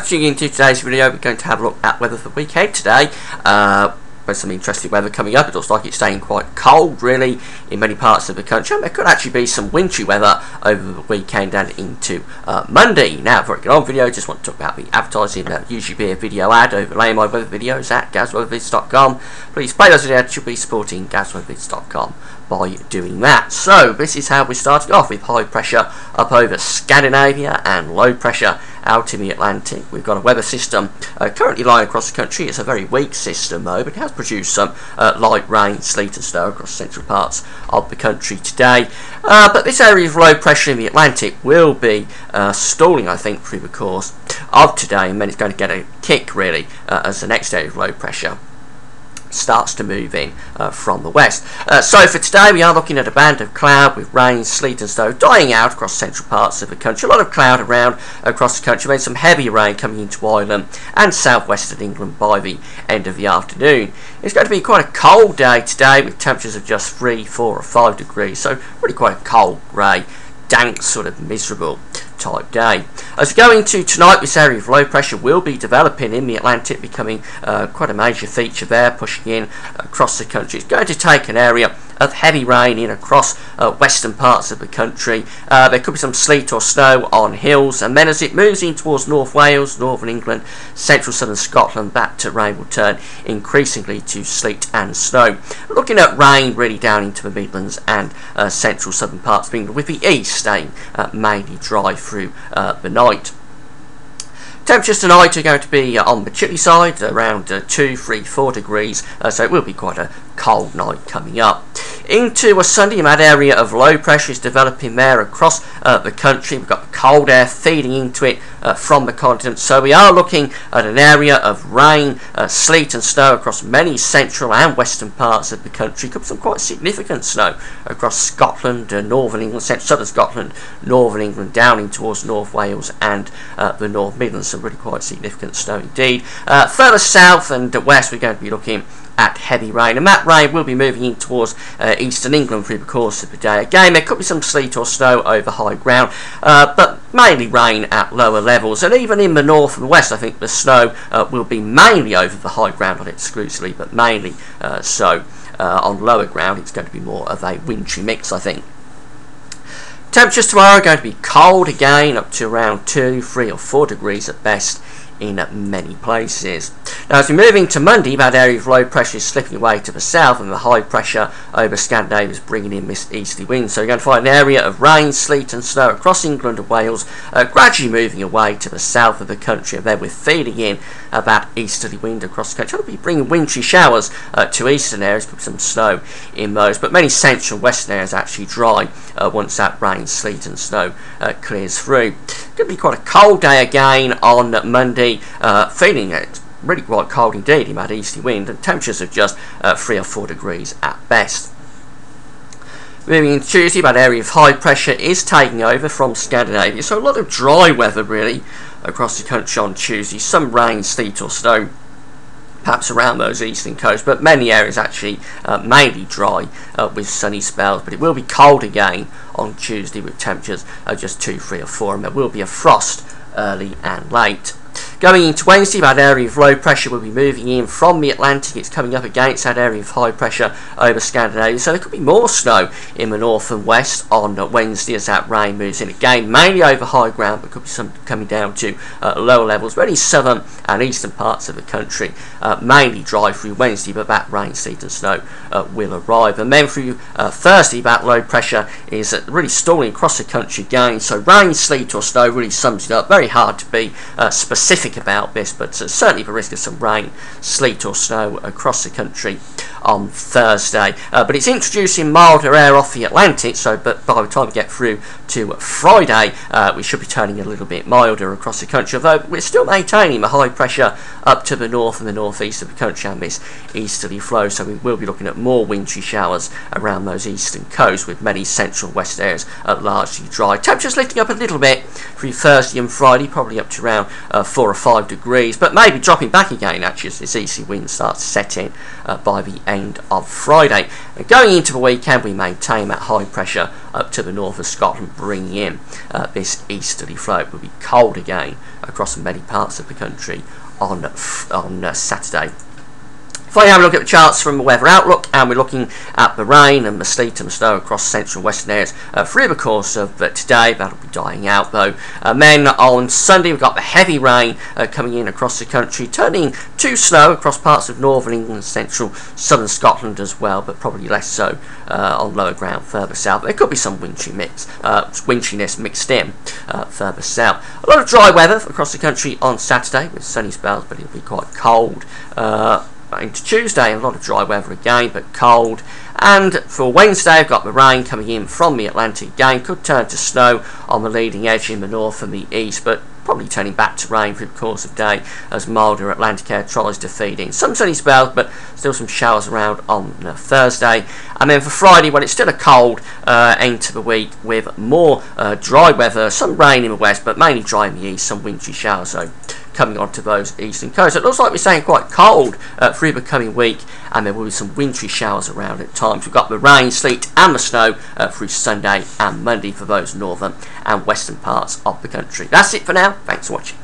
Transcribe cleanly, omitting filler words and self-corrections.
tuning into today's video. We're going to have a look at weather for the weekend today. There's some interesting weather coming up. It looks like it's staying quite cold, really, in many parts of the country. And there could actually be some wintry weather over the weekend and into Monday. Now, before I get on video, just want to talk about the advertising. That usually be a video ad overlaying my weather videos at gazweathervids.com. Please play those ads. You'll be supporting gazweathervids.com by doing that. So, this is how we're starting off with high pressure up over Scandinavia and low pressure out in the Atlantic. We've got a weather system currently lying across the country. It's a very weak system though, but it has produced some light rain, sleet and snow across central parts of the country today. But this area of low pressure in the Atlantic will be stalling, I think, through the course of today, and then it's going to get a kick really as the next area of low pressure starts to move in from the west. So for today we are looking at a band of cloud with rain, sleet and snow dying out across central parts of the country. A lot of cloud around across the country, then some heavy rain coming into Ireland and southwestern England by the end of the afternoon. It's going to be quite a cold day today with temperatures of just 3, 4 or 5 degrees, so really quite a cold, grey, dank, sort of miserable type day. As we go into tonight, this area of low pressure will be developing in the Atlantic, becoming quite a major feature there, pushing in across the country. It's going to take an area of heavy rain in across western parts of the country. There could be some sleet or snow on hills, and then as it moves in towards North Wales, northern England, central southern Scotland, that terrain will turn increasingly to sleet and snow. Looking at rain really down into the Midlands and central southern parts of England, with the east staying mainly dry through the night. Temperatures tonight are going to be on the chilly side, around 2, 3, 4 degrees, so it will be quite a cold night coming up. Into a Sunday, that area of low pressure is developing there across the country. We've got cold air feeding into it from the continent, so we are looking at an area of rain, sleet and snow across many central and western parts of the country. Could be some quite significant snow across Scotland, northern England, southern Scotland, northern England, down in towards North Wales and the North Midlands. Some really quite significant snow indeed. Further south and west, we're going to be looking at heavy rain, and that rain will be moving in towards eastern England through the course of the day. Again, there could be some sleet or snow over high ground, but mainly rain at lower levels, and even in the north and west I think the snow will be mainly over the high ground, not exclusively, but mainly so. On lower ground it's going to be more of a wintry mix, I think. Temperatures tomorrow are going to be cold again, up to around 2, 3 or 4 degrees at best in many places. Now as we move into Monday, that area of low pressure is slipping away to the south, and the high pressure over Scandinavia is bringing in this easterly wind. So you're going to find an area of rain, sleet and snow across England and Wales, gradually moving away to the south of the country, and then we're feeding in that easterly wind across the country. It'll be bringing wintry showers to eastern areas, with some snow in those, but many central and western areas actually dry once that rain, sleet and snow clears through. It's going to be quite a cold day again on Monday, feeling it really quite cold indeed in that easterly wind, and temperatures of just 3 or 4 degrees at best. Moving into Tuesday, that area of high pressure is taking over from Scandinavia, so a lot of dry weather really across the country on Tuesday. Some rain, sleet or snow perhaps around those eastern coasts, but many areas actually mainly dry with sunny spells. But it will be cold again on Tuesday with temperatures of just 2, 3 or 4, and there will be a frost early and late. Going into Wednesday, that area of low pressure will be moving in from the Atlantic. It's coming up against that area of high pressure over Scandinavia, so there could be more snow in the north and west on Wednesday as that rain moves in. Again, mainly over high ground, but could be some coming down to lower levels. Very southern and eastern parts of the country, mainly dry through Wednesday, but that rain, sleet and snow will arrive. And then through Thursday, that low pressure is really stalling across the country again, so rain, sleet or snow really sums it up. Very hard to be specific about this, but certainly the risk of some rain, sleet or snow across the country on Thursday. But it's introducing milder air off the Atlantic, so but by the time we get through to Friday, we should be turning a little bit milder across the country, although we're still maintaining the high pressure up to the north and the northeast of the country and this easterly flow, so we will be looking at more wintry showers around those eastern coasts, with many central west areas largely dry. Temperatures lifting up a little bit through Thursday and Friday, probably up to around 4 or 5 degrees, but maybe dropping back again actually as this easterly wind starts to set in by the end of Friday. And going into the weekend, we maintain that high pressure up to the north of Scotland, bringing in this easterly flow. It will be cold again across many parts of the country on Saturday. If I have a look at the charts from the Weather Outlook, and we're looking at the rain and the sleet and the snow across central and western areas through the course of today. That'll be dying out though. Then on Sunday we've got the heavy rain coming in across the country, turning to snow across parts of northern England, central, southern Scotland as well, but probably less so on lower ground further south. There could be some winteriness mixed in further south. A lot of dry weather across the country on Saturday with sunny spells, but it'll be quite cold. Into Tuesday, a lot of dry weather again, but cold. And for Wednesday, I've got the rain coming in from the Atlantic again. Could turn to snow on the leading edge in the north and the east, but probably turning back to rain through the course of the day as milder Atlantic air tries to feed in. Some sunny spells, but still some showers around on Thursday. And then for Friday, well, it's still a cold end to the week with more dry weather, some rain in the west, but mainly dry in the east, some wintry showers though coming onto those eastern coasts. It looks like we're staying quite cold through the coming week, and there will be some wintry showers around at times. We've got the rain, sleet and the snow through Sunday and Monday for those northern and western parts of the country. That's it for now. Thanks for watching.